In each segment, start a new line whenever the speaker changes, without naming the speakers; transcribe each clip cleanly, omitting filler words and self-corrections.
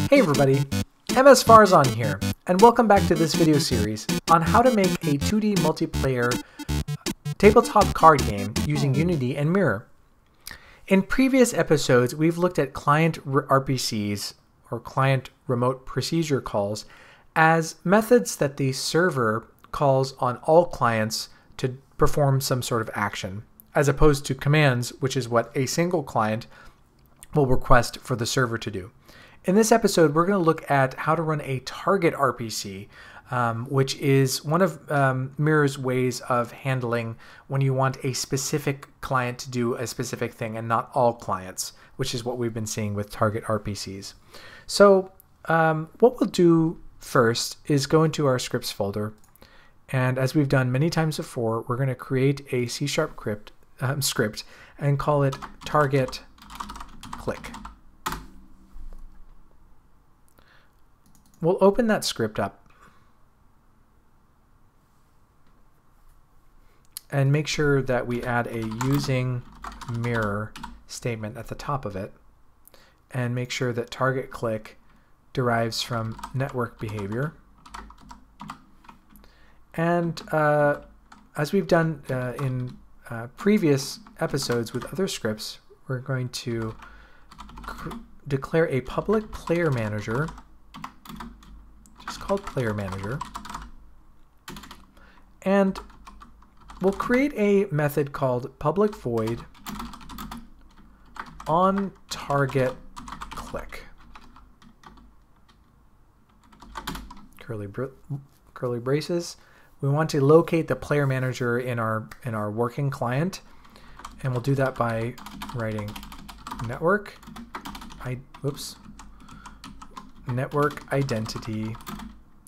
Hey everybody, MS Farzan here, and welcome back to this video series on how to make a 2D multiplayer tabletop card game using Unity and Mirror. In previous episodes, we've looked at client RPCs, or client remote procedure calls, as methods that the server calls on all clients to perform some sort of action, as opposed to commands, which is what a single client will request for the server to do. In this episode, we're going to look at how to run a target RPC, which is one of Mirror's ways of handling when you want a specific client to do a specific thing and not all clients, which is what we've been seeing with target RPCs. So what we'll do first is go into our scripts folder, and as we've done many times before, we're going to create a C# script and call it target click. We'll open that script up and make sure that we add a using mirror statement at the top of it, and make sure that target click derives from network behavior. And as we've done in previous episodes with other scripts, we're going to declare a public player manager, just called player manager, and we'll create a method called public void on target click, curly braces. We want to locate the player manager in our working client, and we'll do that by writing network identity,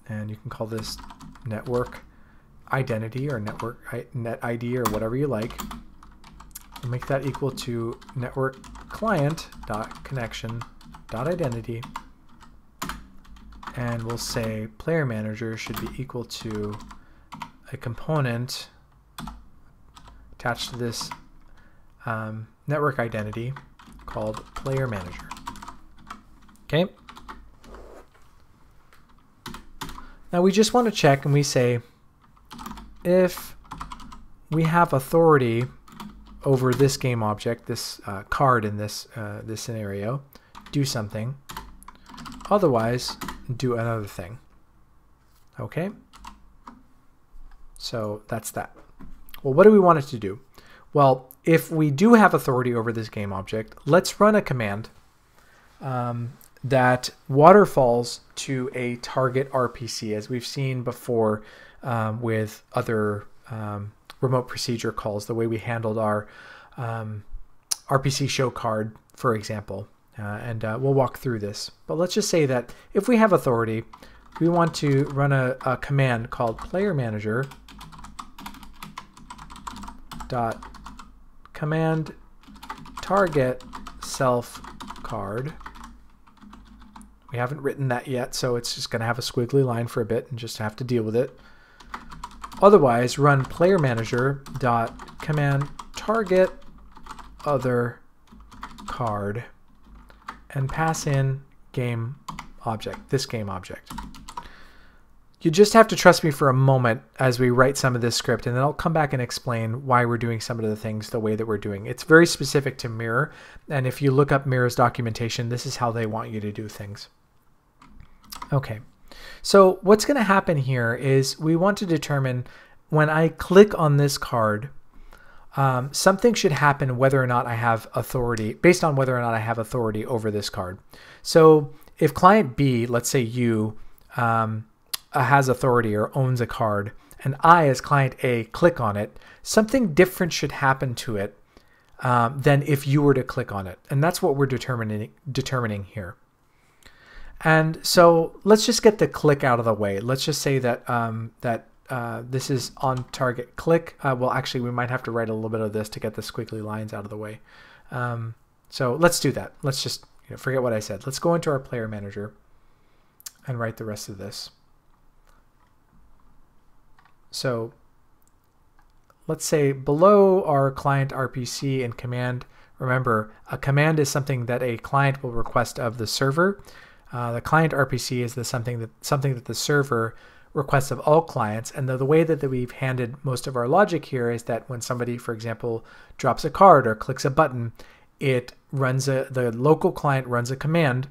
and you can call this network identity or net ID or whatever you like. We'll make that equal to network client dot connection dot identity, and we'll say player manager should be equal to a component attached to this network identity called player manager. Okay. Now we just want to check, and we say if we have authority over this game object, this card in this this scenario, do something. Otherwise, do another thing. Okay. So that's that. Well, what do we want it to do? Well, if we do have authority over this game object, let's run a command that waterfalls to a target RPC, as we've seen before with other remote procedure calls, the way we handled our RPC show card, for example. And we'll walk through this. But let's just say that if we have authority, we want to run a command called player manager dot command target self card. We haven't written that yet, so it's just going to have a squiggly line for a bit and just have to deal with it. Otherwise, run player manager dot command target other card and pass in game object, this game object. You just have to trust me for a moment as we write some of this script, and then I'll come back and explain why we're doing some of the things the way that we're doing. It's very specific to Mirror, and if you look up Mirror's documentation, this is how they want you to do things. Okay, so what's going to happen here is we want to determine when I click on this card, something should happen whether or not I have authority, based on whether or not I have authority over this card. So if client B, let's say you, has authority or owns a card, and I, as client A, click on it, something different should happen to it than if you were to click on it. And that's what we're determining here. And so let's just get the click out of the way. Let's just say that this is on target click. Well, actually, we might have to write a little bit of this to get the squiggly lines out of the way. So let's do that. Let's just forget what I said. Let's go into our player manager and write the rest of this. So let's say below our client RPC and command, remember, a command is something that a client will request of the server. The client RPC is something that the server requests of all clients. And the way that we've handed most of our logic here is that when somebody, for example, drops a card or clicks a button, it runs the local client runs a command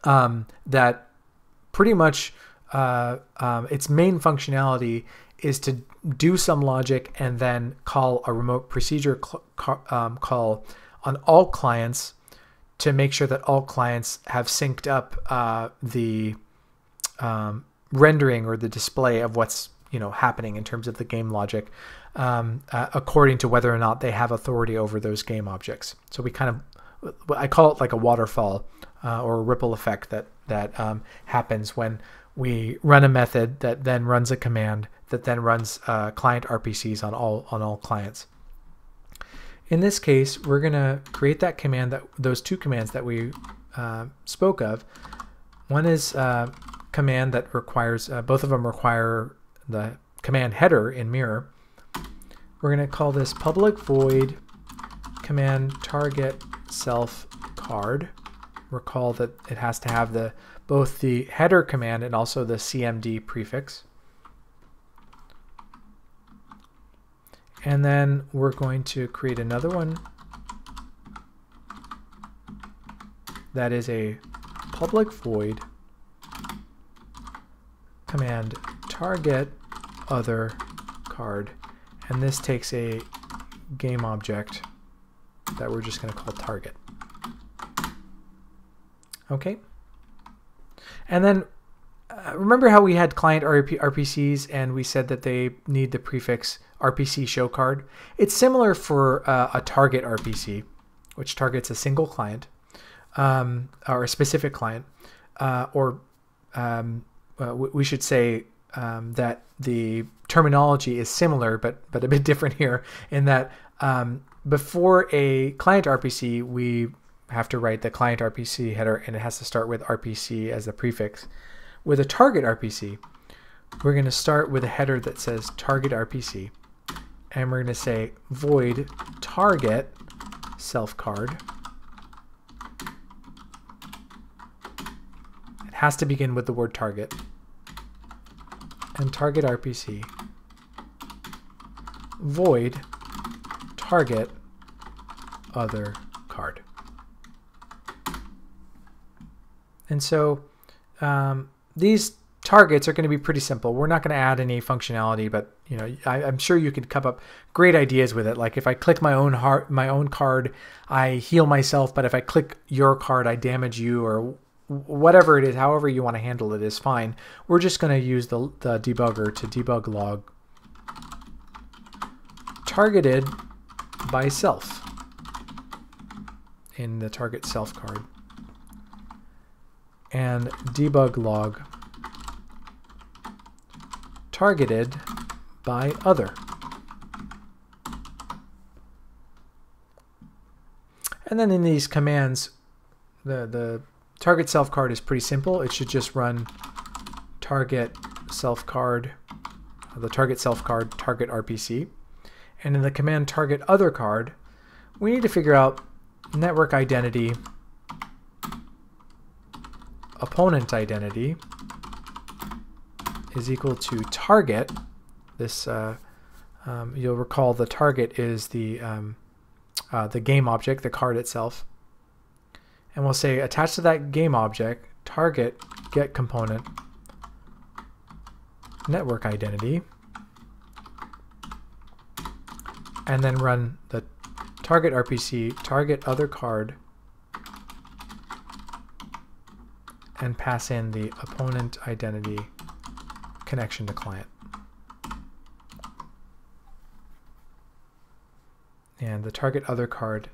that pretty much its main functionality is to do some logic and then call a remote procedure call on all clients to make sure that all clients have synced up the rendering or the display of what's happening in terms of the game logic according to whether or not they have authority over those game objects. So I call it like a waterfall or a ripple effect that happens when we run a method that then runs a command that then runs client RPCs on all clients. In this case, we're going to create that command, those two commands that we spoke of. One is a command that requires, both of them require the command header in mirror. We're going to call this public void command target self card. Recall that it has to have both the header command and also the CMD prefix. And then we're going to create another one that is a public void command target other card. And this takes a game object that we're just going to call target. Okay. And then remember how we had client RPCs and we said that they need the prefix RPC show card? It's similar for a target RPC, which targets a single client or a specific client. We should say that the terminology is similar, but a bit different here in that before a client RPC, we have to write the client RPC header, and it has to start with RPC as the prefix. With a target RPC, we're going to start with a header that says target RPC, and we're going to say void target self card. It has to begin with the word target, and target RPC void target other card. And so these targets are going to be pretty simple. We're not going to add any functionality, but I'm sure you could come up great ideas with it. Like if I click my own card, I heal myself, but if I click your card, I damage you, or whatever it is, however you want to handle it is fine. We're just going to use the debugger to debug log targeted by self in the target self card, and debug log targeted by other. And then in these commands, the target self card is pretty simple. It should just run target self card, the target self card target RPC. And in the command target other card, we need to figure out network identity, opponent identity is equal to target. This you'll recall the target is the game object, the card itself. And we'll say attached to that game object, target get component network identity, and then run the target RPC target other card and pass in the opponent identity connection to client. And the target other card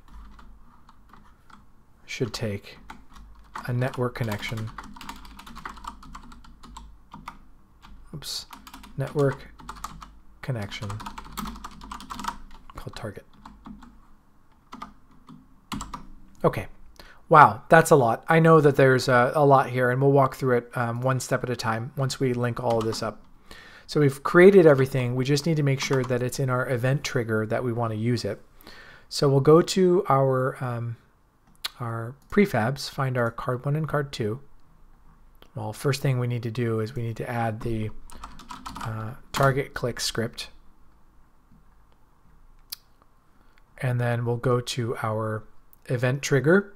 should take a network connection. Oops. Network connection called target. Okay. Wow, that's a lot. I know that there's a lot here, and we'll walk through it one step at a time once we link all of this up. So we've created everything. We just need to make sure that it's in our event trigger that we want to use it. So we'll go to our prefabs, find our card 1 and card 2. Well, first thing we need to do is we need to add the target click script. And then we'll go to our event trigger.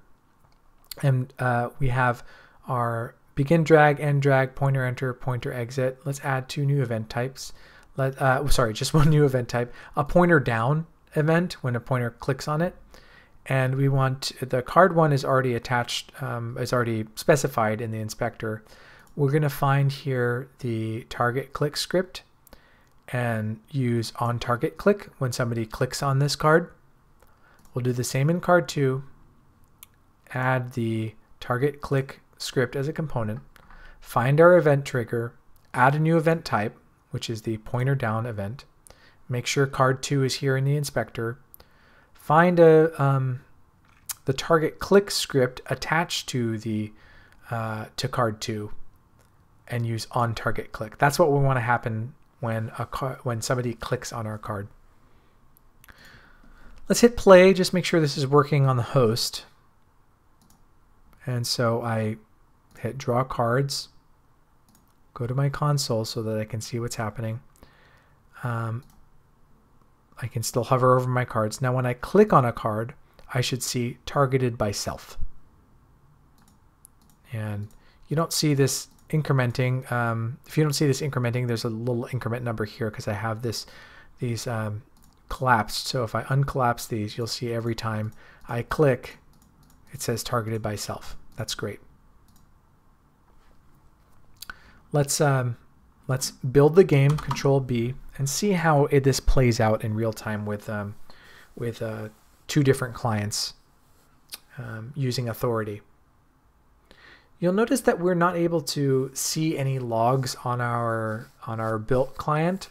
And we have our begin drag, end drag, pointer enter, pointer exit. Let's add 2 new event types. Sorry, just 1 new event type. A pointer down event when a pointer clicks on it. And we want the card 1 is already attached, is already specified in the inspector. We're going to find here the target click script and use on target click when somebody clicks on this card. We'll do the same in card 2. Add the target click script as a component. Find our event trigger. Add a new event type, which is the pointer down event. Make sure card 2 is here in the inspector. Find the target click script attached to the to card 2, and use on target click. That's what we want to happen when somebody clicks on our card. Let's hit play. Just make sure this is working on the host. And so I hit draw cards. Go to my console so that I can see what's happening. I can still hover over my cards. Now when I click on a card, I should see targeted by self. And you don't see this incrementing. If you don't see this incrementing, there's a little increment number here because I have these collapsed. So if I uncollapse these, you'll see every time I click, it says targeted by self. That's great. Let's build the game, Control B, and see how this plays out in real time with 2 different clients using authority. You'll notice that we're not able to see any logs on our built client.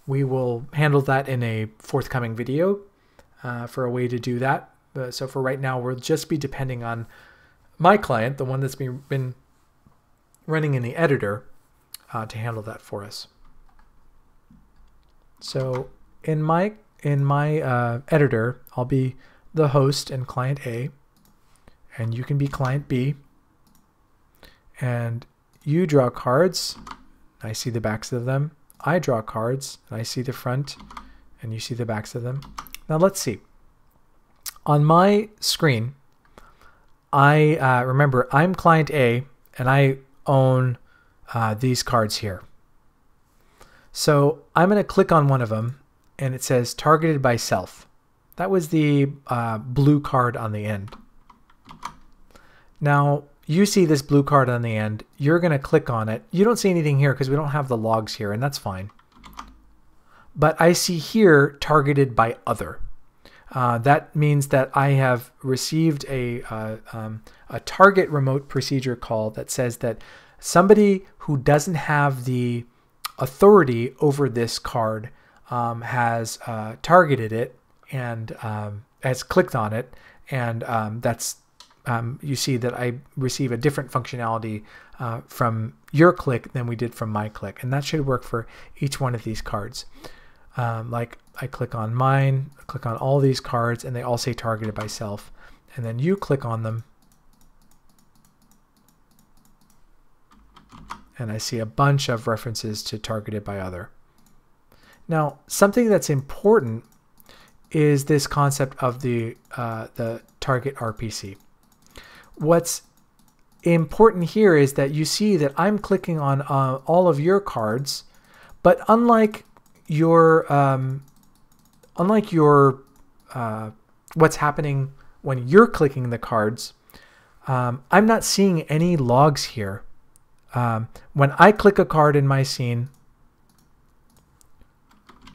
We will handle that in a forthcoming video for a way to do that. So for right now, we'll just be depending on my client, the one that's been running in the editor, to handle that for us. So in my editor, I'll be the host and client A, and you can be client B. And you draw cards. I see the backs of them. I draw cards. And I see the front, and you see the backs of them. Now let's see. On my screen, remember I'm client A, and I own these cards here. So I'm going to click on one of them, and it says targeted by self. That was the blue card on the end. Now you see this blue card on the end. You're going to click on it. You don't see anything here because we don't have the logs here, and that's fine. But I see here targeted by other. That means that I have received a target remote procedure call that says that somebody who doesn't have the authority over this card has targeted it and has clicked on it, and that's you see that I receive a different functionality from your click than we did from my click, and that should work for each one of these cards. Like I click on mine, I click on all these cards, and they all say targeted by self, and then you click on them, and I see a bunch of references to targeted by other. Now, something that's important is this concept of the target RPC. What's important here is that you see that I'm clicking on all of your cards, but unlike your what's happening when you're clicking the cards, I'm not seeing any logs here. When I click a card in my scene,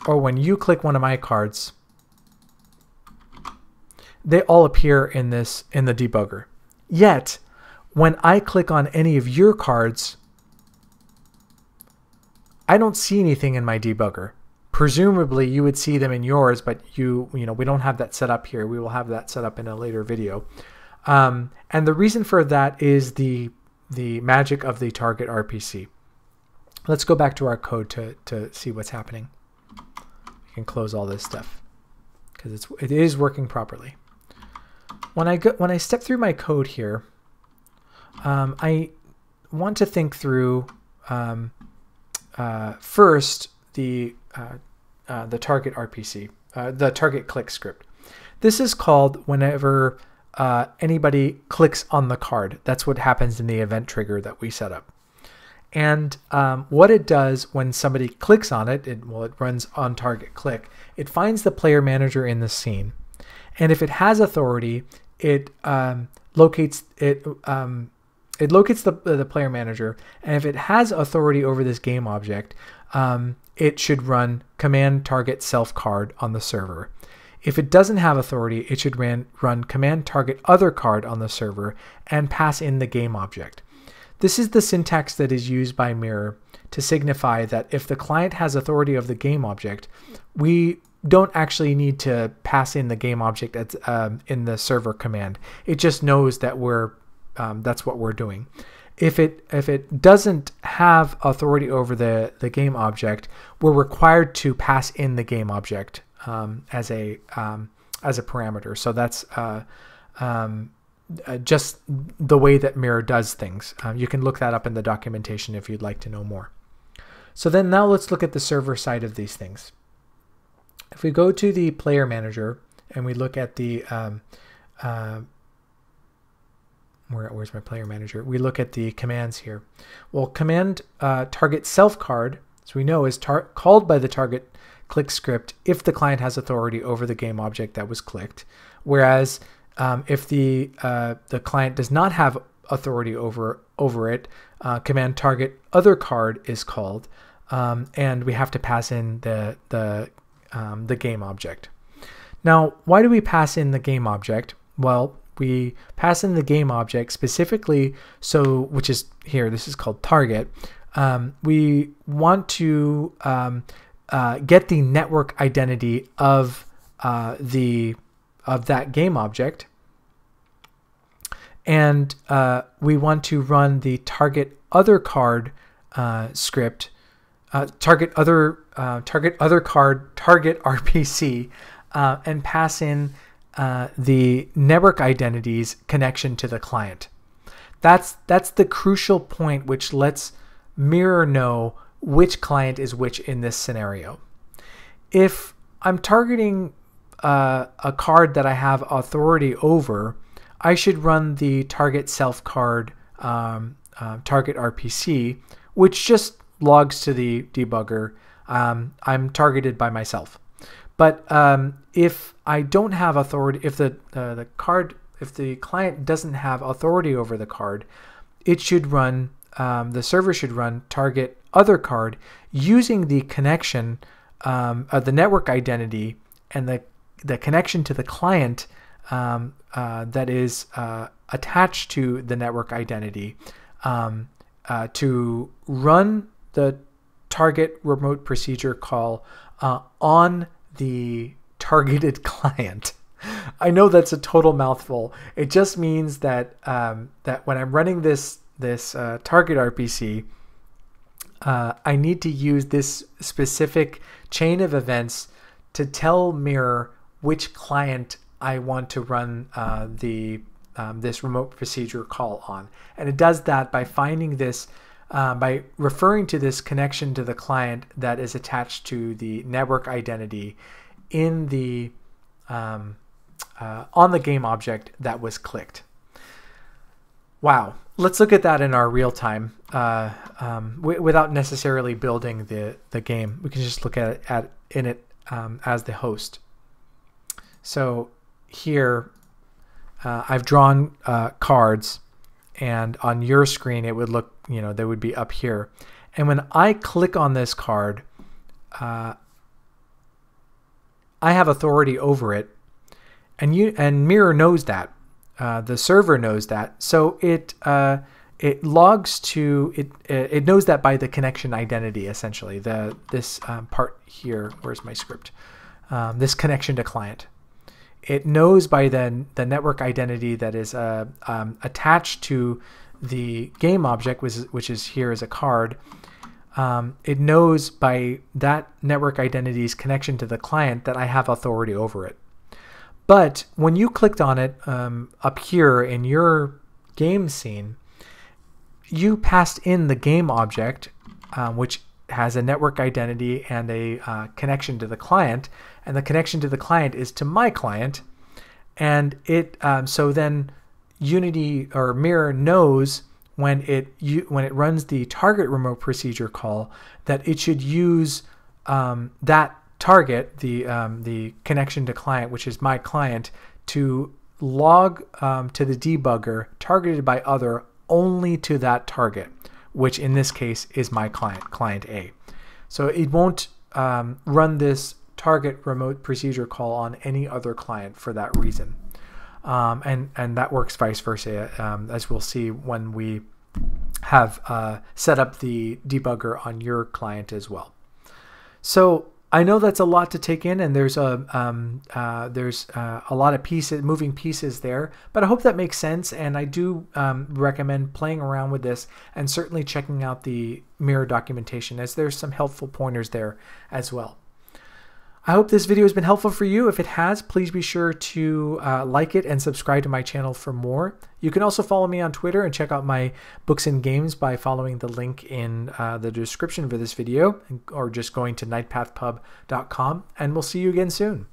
or when you click one of my cards, they all appear in the debugger. Yet, when I click on any of your cards, I don't see anything in my debugger. Presumably, you would see them in yours, but we don't have that set up here. We will have that set up in a later video. And the reason for that is the magic of the target RPC. Let's go back to our code to see what's happening. You can close all this stuff because it is working properly. When I step through my code here, want to think through first the target RPC, the target click script. This is called whenever anybody clicks on the card. That's what happens in the event trigger that we set up. And what it does when somebody clicks on it, it runs on target click. It finds the player manager in the scene, and if it has authority, it locates the player manager. And if it has authority over this game object, it should run command target self card on the server. If it doesn't have authority, it should run command target other card on the server and pass in the game object. This is the syntax that is used by Mirror to signify that if the client has authority of the game object, we don't actually need to pass in the game object in the server command. It just knows that that's what we're doing. If it doesn't have authority over the game object, we're required to pass in the game object as a parameter. So that's just the way that Mirror does things. You can look that up in the documentation if you'd like to know more. So then now let's look at the server side of these things. If we go to the player manager and we look at the where's my player manager? We look at the commands here. Well, command target self card, so we know is called by the target click script if the client has authority over the game object that was clicked, whereas if the client does not have authority over it, command target other card is called, and we have to pass in the game object. Now, why do we pass in the game object? Well, we pass in the game object specifically, which is here. This is called target. We want to get the network identity of that game object, and we want to run the target other card script, target other card target RPC, and pass in the network identity's connection to the client. That's the crucial point which lets Mirror know which client is which in this scenario. If I'm targeting a card that I have authority over, I should run the target self card target RPC, which just logs to the debugger. I'm targeted by myself. But if I don't have authority, if the client doesn't have authority over the card, it should run, the server should run target other card using the connection, the network identity and the connection to the client that is attached to the network identity to run the target remote procedure call on the targeted client. I know that's a total mouthful. It just means that that when I'm running this target RPC, I need to use this specific chain of events to tell Mirror which client I want to run this remote procedure call on, and it does that by finding this. By referring to this connection to the client that is attached to the network identity in the on the game object that was clicked. Wow, let's look at that in our real time without necessarily building the game. We can just look at it as the host. So here I've drawn cards. And on your screen, it would look, they would be up here. And when I click on this card, I have authority over it, and Mirror knows that. The server knows that, so it logs to it. It knows that by the connection identity, essentially. This part here. Where's my script? This connection to client. It knows by the network identity that is attached to the game object, which is here as a card. It knows by that network identity's connection to the client that I have authority over it. But when you clicked on it up here in your game scene, you passed in the game object, which has a network identity and a connection to the client, and the connection to the client is to my client, and it so then Unity or Mirror knows when it runs the target remote procedure call that it should use that target, the connection to client, which is my client, to log to the debugger targeted by other only to that target, which in this case is my client A. So it won't run this target remote procedure call on any other client for that reason. And that works vice versa, as we'll see when we have set up the debugger on your client as well. So I know that's a lot to take in, and there's a lot of moving pieces there, but I hope that makes sense, and I do recommend playing around with this and certainly checking out the Mirror documentation, as there's some helpful pointers there as well. I hope this video has been helpful for you. If it has, please be sure to like it and subscribe to my channel for more. You can also follow me on Twitter and check out my books and games by following the link in the description for this video, or just going to nightpathpub.com, and we'll see you again soon.